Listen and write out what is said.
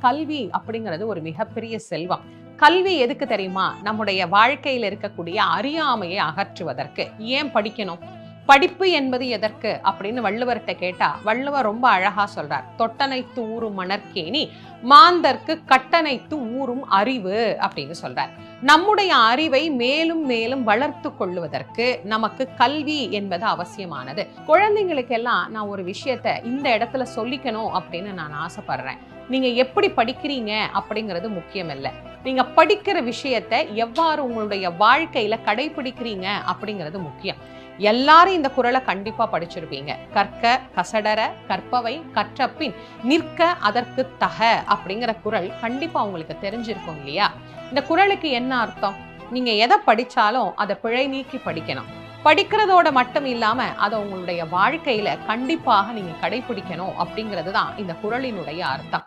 கல்வி அப்படிங்கிறது ஒரு மிகப்பெரிய செல்வம். கல்வி எதுக்கு தெரியுமா? நம்முடைய வாழ்க்கையில் இருக்கக்கூடிய அறியாமையை அகற்றுவதற்கு. ஏன் படிக்கணும்? படிப்பு என்பது எதற்கு அப்படின்னு வள்ளுவர்கிட்ட கேட்டா, வள்ளுவர் ரொம்ப அழகா சொல்றார். தொட்டனைத்து ஊரும் மணற்கேணி மாந்தர்க்கு கட்டணைத்து ஊரும் அறிவு அப்படின்னு சொல்றார். நம்முடைய அறிவை மேலும் மேலும் வளர்த்து கொள்வதற்கு நமக்கு கல்வி என்பது அவசியமானது. குழந்தைங்களுக்கெல்லாம் நான் ஒரு விஷயத்த இந்த இடத்துல சொல்லிக்கணும் அப்படின்னு நான் ஆசைப்படுறேன். நீங்க எப்படி படிக்கிறீங்க அப்படிங்கிறது முக்கியம் இல்லை. நீங்க படிக்கிற விஷயத்தை எவ்வாறு உங்களுடைய வாழ்க்கையில கடைபிடிக்கிறீங்க அப்படிங்கிறது முக்கியம். எல்லாரும் இந்த குறளை கண்டிப்பா படிச்சிருப்பீங்க. கற்க கசடர கற்பவை கற்றபின் நிற்க அதற்கு தக அப்படிங்கிற குறள் கண்டிப்பா உங்களுக்கு தெரிஞ்சிருக்கும் இல்லையா? இந்த குறளுக்கு என்ன அர்த்தம்? நீங்க எதை படிச்சாலும் அதை பிழை நீக்கி படிக்கணும். படிக்கிறதோட மட்டும் இல்லாம அதை உங்களுடைய வாழ்க்கையில கண்டிப்பாக நீங்க கடைபிடிக்கணும் அப்படிங்கிறது தான் இந்த குறளினுடைய அர்த்தம்.